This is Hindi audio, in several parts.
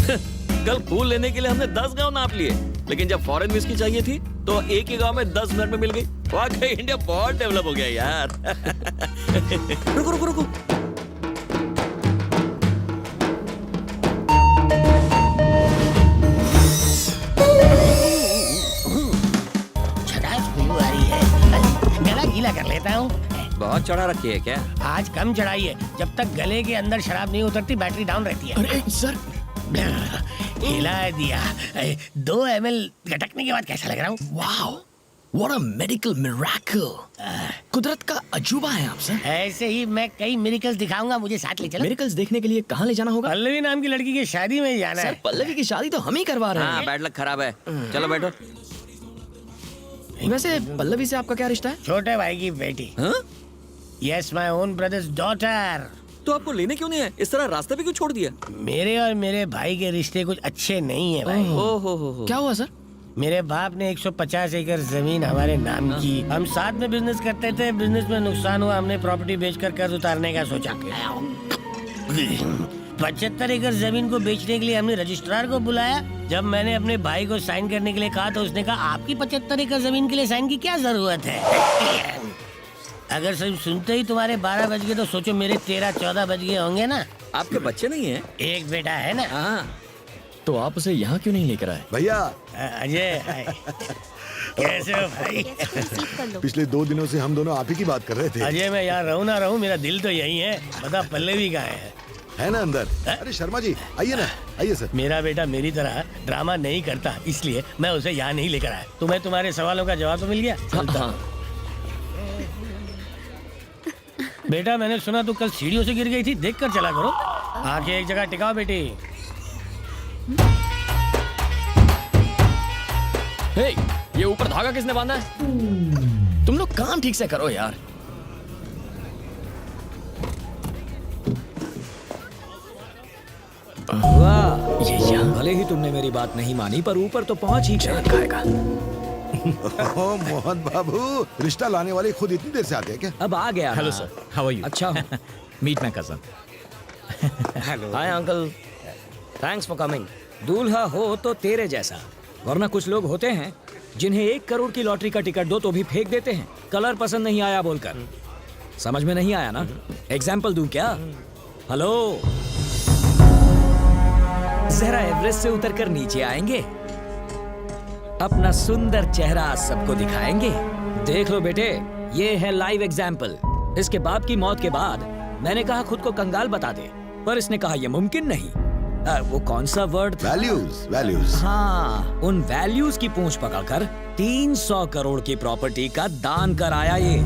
कल फूल लेने के लिए हमने 10 गांव नाप लिए, लेकिन जब फॉरेन विस्की चाहिए थी तो एक ही गांव में 10 मिनट में मिल गई। वाकई इंडिया बहुत डेवलप हो गया यार। रुको रुको रुको, गला गीला कर लेता हूँ। बहुत चढ़ा रखी है क्या? आज कम चढ़ाई है, जब तक गले के अंदर शराब नहीं उतरती बैटरी डाउन रहती है। अरे सर, हिला दिया। 2 ml गटकने के बाद कैसा लग रहा हूँ? Wow, what a medical miracle. कुदरत का अजूबा है आप सर। ऐसे ही मैं कई मिरेकल्स दिखाऊंगा, मुझे साथ ले चलो। मिरेकल्स देखने के लिए कहाँ ले जाना होगा? पल्लवी नाम की लड़की की शादी में जाना सर है। पल्लवी की शादी तो हम ही करवा रहे हाँ, हैं। बैड लक खराब है। चलो बैठो। वैसे पल्लवी से आपका क्या रिश्ता है? छोटे भाई की बेटी। हाँ? Yes, my own brothers daughter. तो आपको लेने क्यों नहीं है? इस तरह रास्ते पे क्यों छोड़ दिया? मेरे और मेरे भाई के रिश्ते कुछ अच्छे नहीं है भाई। ओ हो। क्या हुआ सर? मेरे बाप ने 150 एकड़ जमीन हमारे नाम की। हम साथ में बिजनेस करते थे, बिजनेस में नुकसान हुआ, हमने प्रॉपर्टी बेचकर कर्ज उतारने का सोचा। 75 एकड़ जमीन को बेचने के लिए हमने रजिस्ट्रार को बुलाया। जब मैंने अपने भाई को साइन करने के लिए कहा तो उसने कहा आपकी 75 एकड़ जमीन के लिए साइन की क्या जरूरत है? अगर सब सुनते ही तुम्हारे 12 बज गए तो सोचो मेरे 13-14 बज गए होंगे ना। आपके बच्चे नहीं है? एक बेटा है ना। हाँ। तो आप उसे यहाँ क्यों नहीं लेकर आए? भैया, अजय, कैसे हो भाई? पिछले 2 दिनों से हम दोनों आप ही की बात कर रहे थे। अजय, मैं यहाँ रहूँ ना रहूँ, मेरा दिल तो यही है। बता पल्लवी कहाँ है ना अंदर? अरे शर्मा जी, आइए ना, आइए सर। मेरा बेटा मेरी तरह ड्रामा नहीं करता, इसलिए मैं उसे यहाँ नहीं लेकर आया। तुम्हें तुम्हारे सवालों का जवाब तो मिल गया? हाँ। बेटा, मैंने सुना तू कल सीढ़ियों से गिर गई थी, देख कर चला करो। आंखें एक जगह टिकाओ बेटी। हे, ये ऊपर धागा किसने बांधा है? तुम लोग काम ठीक से करो यार। वाह, ये यहाँ भले ही तुमने मेरी बात नहीं मानी पर ऊपर तो पहुंच ही जान गए। खाएगा। ओह मोहन बाबू, रिश्ता लाने वाले खुद इतनी देर से आते हैं क्या? अब आ गया। हेलो ना। Sir, how are you? अच्छा हूँ। Meet my cousin. Hi uncle, thanks for coming. दूल्हा हो तो तेरे जैसा, वरना कुछ लोग होते हैं जिन्हें 1 करोड़ की लॉटरी का टिकट दो तो भी फेंक देते हैं, कलर पसंद नहीं आया बोलकर। समझ में नहीं आया ना? एग्जाम्पल दूं क्या? हेलो, जरा एवरेस्ट से उतरकर नीचे आएंगे, अपना सुंदर चेहरा सबको दिखाएंगे। देख लो बेटे, ये है लाइव एग्जाम्पल। इसके बाप की मौत के बाद मैंने कहा खुद को कंगाल बता दे, पर इसने कहा यह मुमकिन नहीं। वो कौन सा वर्ड था? वैल्यूज। हाँ, उन वैल्यूज की पूंछ पकड़कर 300 करोड़ की प्रॉपर्टी का दान कराया ये।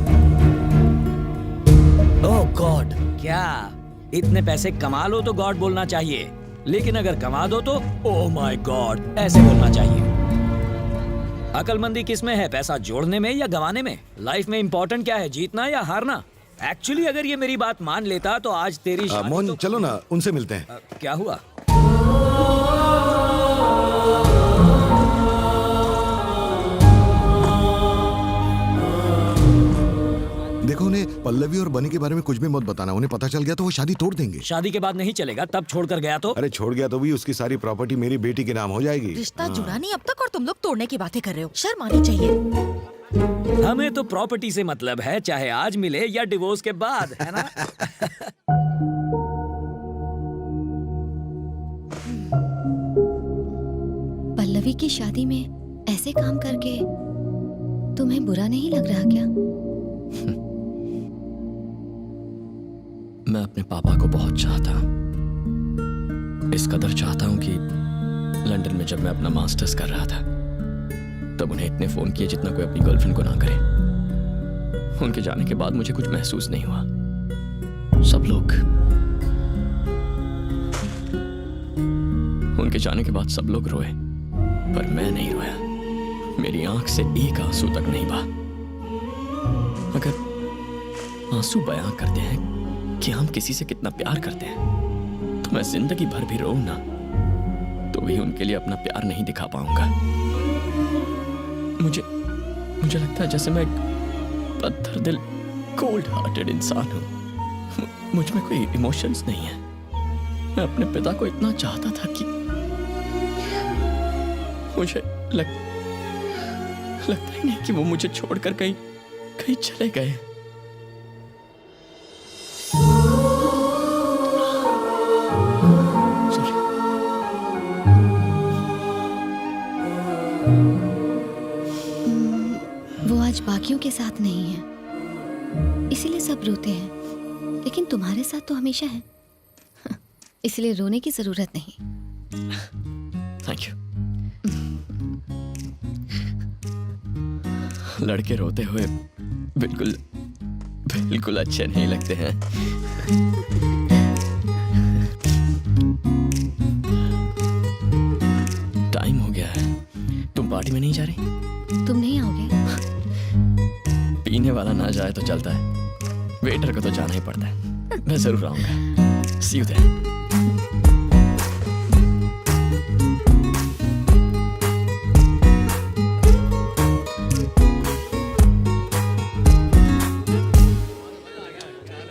ओह गॉड, क्या इतने पैसे कमा लो तो गॉड बोलना चाहिए, लेकिन अगर कमा दो तो ओह माय गॉड ऐसे बोलना चाहिए। अकलमंदी किस में है, पैसा जोड़ने में या गंवाने में? लाइफ में इंपॉर्टेंट क्या है, जीतना या हारना? एक्चुअली अगर ये मेरी बात मान लेता तो आज तेरी शादी मोहन तो... चलो ना, उनसे मिलते हैं। क्या हुआ? देखो, उन्हें पल्लवी और बनी के बारे में कुछ भी मत बताना। उन्हें पता चल गया तो वो शादी तोड़ देंगे। शादी के बाद नहीं चलेगा, तब छोड़कर गया तो? अरे छोड़ गया तो भी उसकी सारी प्रॉपर्टी मेरी बेटी के नाम हो जाएगी। रिश्ता जुड़ा नहीं अब तक और तुम लोग तोड़ने की बातें कर रहे हो। शर्म आनी चाहिए। हमें तो प्रॉपर्टी से मतलब है, चाहे आज मिले या डिवोर्स के बाद, है ना? पल्लवी की शादी में ऐसे काम करके तुम्हें बुरा नहीं लग रहा क्या? मैं अपने पापा को बहुत चाहता, इस कदर चाहता हूं कि लंदन में जब मैं अपना मास्टर्स कर रहा था तब उन्हें इतने फोन किए जितना कोई अपनी गर्लफ्रेंड को ना करे। उनके जाने के बाद मुझे कुछ महसूस नहीं हुआ। सब लोग, उनके जाने के बाद सब लोग रोए, पर मैं नहीं रोया। मेरी आंख से एक आंसू तक नहीं बहा। अगर आंसू बयां करते हैं कि हम किसी से कितना प्यार करते हैं तो मैं जिंदगी भर भी रोऊं ना तो भी उनके लिए अपना प्यार नहीं दिखा पाऊंगा। मुझे लगता है जैसे मैं एक पत्थर दिल, कोल्ड हार्टेड इंसान हूं। मुझ में कोई इमोशंस नहीं है। मैं अपने पिता को इतना चाहता था कि मुझे लगता ही नहीं कि वो मुझे छोड़कर कहीं चले गए। Sorry. वो आज बाकियों के साथ नहीं है, इसीलिए सब रोते हैं, लेकिन तुम्हारे साथ तो हमेशा है, इसलिए रोने की जरूरत नहीं। Thank you. लड़के रोते हुए बिल्कुल अच्छे नहीं लगते हैं। टाइम हो गया है, तुम पार्टी में नहीं जा रही? तुम नहीं आओगे? पीने वाला ना जाए तो चलता है, वेटर को तो जाना ही पड़ता है। मैं जरूर आऊंगा। See you there.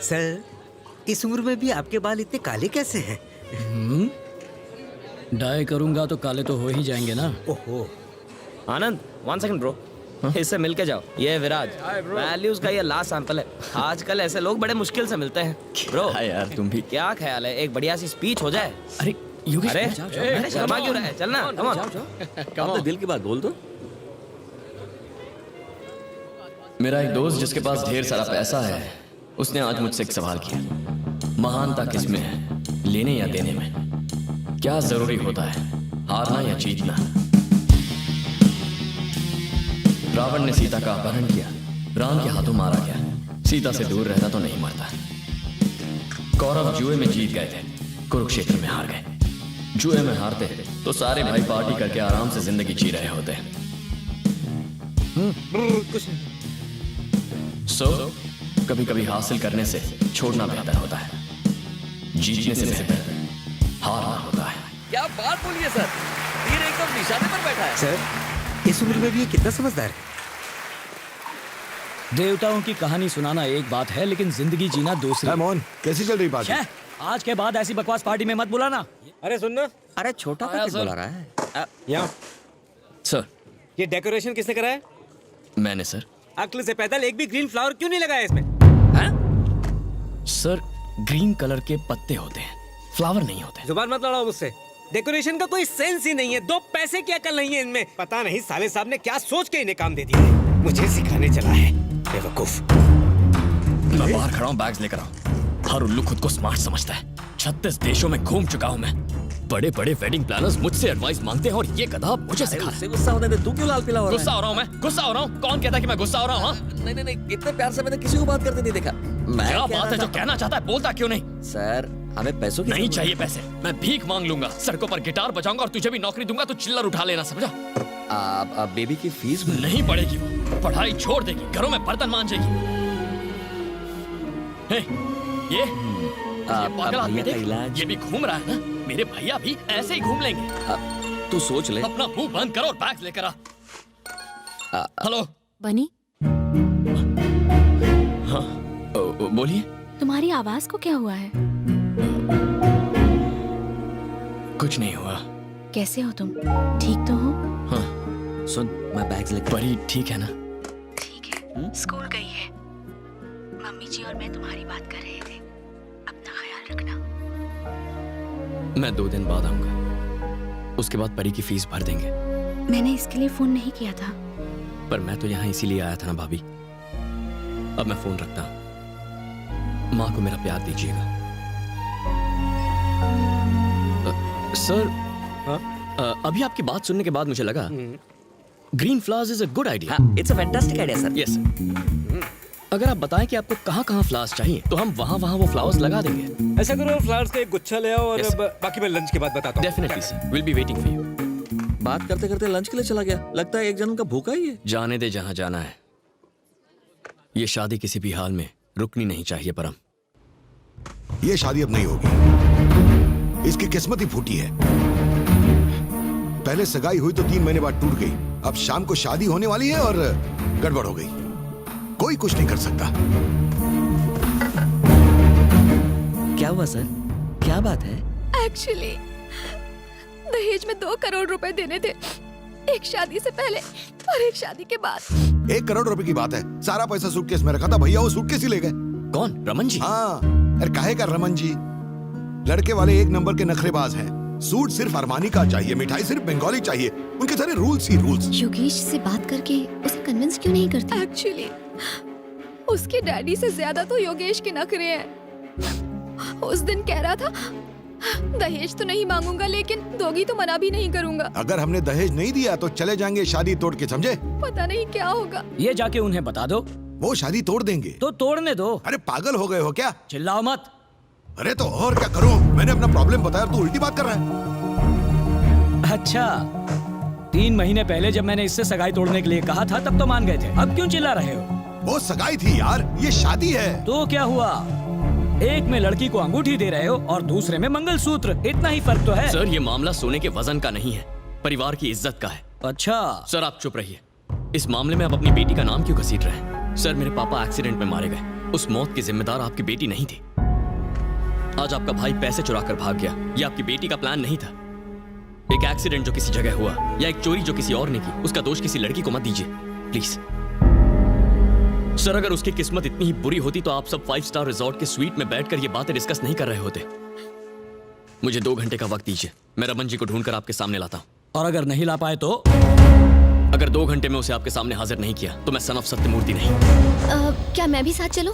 सर, इस उम्र में भी आपके बाल इतने काले कैसे हैं? डाई करूंगा तो काले तो हो ही जाएंगे ना। ओहो, आनंद 1 सेकंड ब्रो, इससे मिल के जाओ। ये है विराज, वैल्यूज का ये लास्ट सैंपल है। आजकल ऐसे लोग बड़े मुश्किल से मिलते हैं। ब्रो हाँ यार, तुम भी। क्या ख्याल है एक बढ़िया सी स्पीच हो जाए? अरे योगेश, अरे जाओ, अरे शर्मा क्यों रहा है? चलना, कम ऑन। अपने दिल की बात बोल दो। मेरा एक दोस्त जिसके पास ढेर सारा पैसा है, उसने आज मुझसे एक सवाल किया। महानता किसमें है, लेने या देने में? क्या जरूरी होता है, हारना या जीतना? रावण ने सीता का अपहरण किया, राम के हाथों मारा गया। सीता से दूर रहता तो नहीं मरता। कौरव जुए में जीत गए थे, कुरुक्षेत्र में हार गए। जुए में हारते तो सारे भाई पार्टी करके आराम से जिंदगी जी रहे होते। कुछ नहीं। कभी कभी हासिल करने से छोड़ना बेहतर होता है, जीतने से बेहतर हारना होता है। क्या बात बोलिए सर, तीर एकदम निशाने पर बैठा है। सर, इस उम्र में भी ये कितना समझदार है। देवताओं की कहानी सुनाना एक बात है, लेकिन जिंदगी जीना दूसरी। मोहन, कैसी चल रही पार्टी? छे, आज के बाद ऐसी बकवास पार्टी में मत बुलाना। अरे सुनना, अरे छोटा पैकेट बुला रहा है। यहाँ सर, ये डेकोरेशन किसने कराया? मैंने सर। अक्ल से पैदल एक भी ग्रीन फ्लावर क्यों नहीं लगाया इसमें? सर, ग्रीन कलर के पत्ते होते हैं, फ्लावर नहीं होते। जुबान मत लड़ाओ मुझसे। डेकोरेशन का कोई सेंस ही नहीं है, 2 पैसे की अकल नहीं है इनमें। पता नहीं साले साहब ने क्या सोच के इन्हें काम दे दिया है। मुझे सिखाने चला है, बेवकूफ। मैं बाहर खड़ा हूँ, बैग्स लेकर आओ। हर उल्लू खुद को स्मार्ट समझता है। 36 देशों में घूम चुका हूँ मैं। बड़े बड़े वेडिंग प्लानर्स मुझसे एडवाइस मांगते हैं और ये गधा मुझे सिखा रहा है। गुस्सा होने दे, तू क्यों लाल पीला हो रहा है? गुस्सा हो रहा हूँ मैं, गुस्सा हो रहा हूँ। कौन कहता है कि मैं गुस्सा हो रहा हूँ? हाँ? नहीं, इतने प्यार से मैंने किसी को बात करते नहीं देखा। मैं क्या बात है, जो कहना चाहता है बोलता क्यों नहीं? सर, हमें पैसों की नहीं जरूरत चाहिए पैसे, मैं भीख मांग लूंगा, सड़कों पर गिटार बजाऊंगा और तुझे भी नौकरी दूंगा। तू चिल्लर उठा लेना, समझा? है। आप बेबी की फीस नहीं पड़ेगी, वो पढ़ाई छोड़ देगी, घरों में बर्तन मांजेगी। हे, ये पागल आदमी देख, ये भी घूम रहा है ना। मेरे भैया भी ऐसे ही घूम लेंगे। तू सोच ले। अपना मुंह बंद करो और बैग लेकर आ। हेलो बनी, हाँ, बोलिए। तुम्हारी आवाज को क्या हुआ है? कुछ नहीं हुआ। कैसे हो तुम? ठीक तो हो? हाँ, सुन, मैं बैग्स लेकर। परी ठीक है ना? ठीक है, स्कूल गई है। मम्मी जी और मैं तुम्हारी बात कर रहे थे, अपना ख्याल रखना। मैं 2 दिन बाद आऊंगा, उसके बाद परी की फीस भर देंगे। मैंने इसके लिए फोन नहीं किया था। पर मैं तो यहाँ इसीलिए आया था ना भाभी। अब मैं फोन रखता हूँ, माँ को मेरा प्यार दीजिएगा। सर, अभी आपकी बात सुनने के बाद मुझे लगा green flowers is a good idea. It's a fantastic idea sir. Yes. अगर आप बताएं कि आपको कहाँ फ्लावर्स चाहिए तो हम वहाँ वो फ्लावर्स लगा देंगे। ऐसा करो, फ्लावर्स का एक गुच्छा ले आओ और Yes. बाकी मैं लंच के बाद बताता हूँ। Definitely sir, will be waiting for you. बात करते करते लंच के लिए चला गया। लगता है एक जन का भूखा ही है। जाने दे जहाँ जाना है। ये शादी किसी भी हाल में रुकनी नहीं चाहिए परम। ये शादी अब नहीं होगी, इसकी किस्मत ही फूटी है। पहले सगाई हुई तो 3 महीने बाद टूट गई, अब शाम को शादी होने वाली है और गड़बड़ हो गई। कोई कुछ नहीं कर सकता। क्या हुआ सर, क्या बात है? एक्चुअली दहेज में 2 करोड़ रुपए देने थे, एक शादी से पहले और एक शादी के बाद। 1 करोड़ रुपए की बात है, सारा पैसा सूटकेस में रखा था, भैया वो सूटकेस ही ले गए। कौन? रमन जी? हाँ, अरे काहे का रमन जी, लड़के वाले 1 नंबर के नखरेबाज हैं। सूट सिर्फ अरमानी का चाहिए, मिठाई सिर्फ बंगाली चाहिए, उनके सारे रूल्स ही रूल्स। योगेश से बात करके उसे कन्विंस क्यों नहीं करती? एक्चुअली उसके डैडी से ज्यादा तो योगेश के नखरे हैं। उस दिन कह रहा था दहेज तो नहीं मांगूंगा, लेकिन दोगी तो मना भी नहीं करूंगा। अगर हमने दहेज नहीं दिया तो चले जाएंगे शादी तोड़ के, समझे? पता नहीं क्या होगा। ये जाके उन्हें बता दो। वो शादी तोड़ देंगे। तो तोड़ने दो। अरे पागल हो गए हो क्या? चिल्लाओ मत। अरे तो और क्या करूं? मैंने अपना प्रॉब्लम बताया, तू उल्टी बात कर रहा है। अच्छा, 3 महीने पहले जब मैंने इससे सगाई तोड़ने के लिए कहा था तब तो मान गए थे, अब क्यों चिल्ला रहे हो? वो सगाई थी यार, ये शादी है। तो क्या हुआ? एक में लड़की को अंगूठी दे रहे हो और दूसरे में मंगलसूत्र, इतना ही फर्क तो है। सर ये मामला सोने के वजन का नहीं है, परिवार की इज्जत का है। अच्छा सर आप चुप रहिए। इस मामले में आप अपनी बेटी का नाम क्यों घसीट रहे हैं? सर मेरे पापा एक्सीडेंट में मारे गए, उस मौत की जिम्मेदार आपकी बेटी नहीं थी। आज आपका भाई पैसे चुरा कर भाग गया, ये आपकी बेटी का प्लान नहीं था। एक एक्सीडेंट जो किसी जगह हुआ या एक चोरी जो किसी और ने की, उसका दोष किसी लड़की को मत दीजिए प्लीज। सर अगर उसकी किस्मत इतनी ही बुरी होती तो आप सब 5 स्टार रिजॉर्ट के स्वीट में बैठकर ये बातें डिस्कस नहीं कर रहे होते। मुझे 2 घंटे का वक्त दीजिए, मैं रमन जी को ढूंढकर आपके सामने लाता हूं। और अगर नहीं ला पाए तो? अगर 2 घंटे में उसे आपके सामने हाजिर नहीं किया तो मैं सन ऑफ सत्यमूर्ति नहीं। क्या मैं भी साथ चलूं?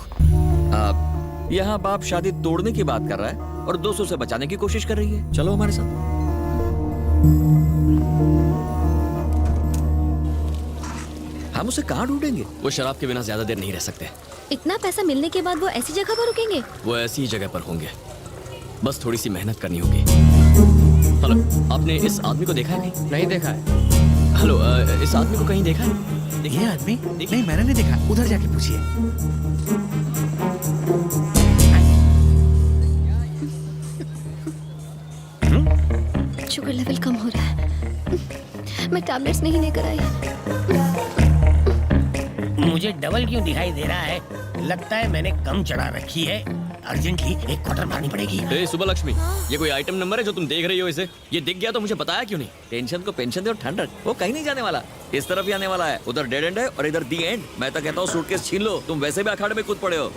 यहाँ बाप शादी तोड़ने की बात कर रहा है और 200 से बचाने की कोशिश कर रही है। चलो हमारे साथ। हम उसे कहाँ ढूंढेंगे? वो शराब के बिना ज्यादा देर नहीं रह सकते। इतना पैसा मिलने के बाद वो ऐसी जगह पर रुकेंगे? वो ऐसी ही जगह पर होंगे, बस थोड़ी सी मेहनत करनी होगी। हेलो, आपने इस आदमी को देखा है? नहीं देखा है। हेलो, इस आदमी को कहीं देखा है? ये आदमी? नहीं मैंने नहीं देखा, उधर जाके पूछिए। शुगर लेवल कम हो रहा है, मैं टैबलेट्स नहीं लेकर आई। मुझे डबल क्यों दिखाई दे रहा है? लगता है मैंने कम चढ़ा रखी है, अर्जेंटली एक क्वार्टर मारनी पड़ेगी। ए सुबह लक्ष्मी, ये कोई आइटम नंबर है जो तुम देख रही हो? इसे ये दिख गया तो मुझे बताया क्यों नहीं? टेंशन को पेंशन दे और ठंड रख, वो कहीं नहीं जाने वाला, इस तरफ ही आने वाला है। उधर डेड एंड है और इधर दी एंड। मैं तो कहता हूँ सूटकेस छीन लो, तुम वैसे भी अखाड़े में कूद पड़े हो।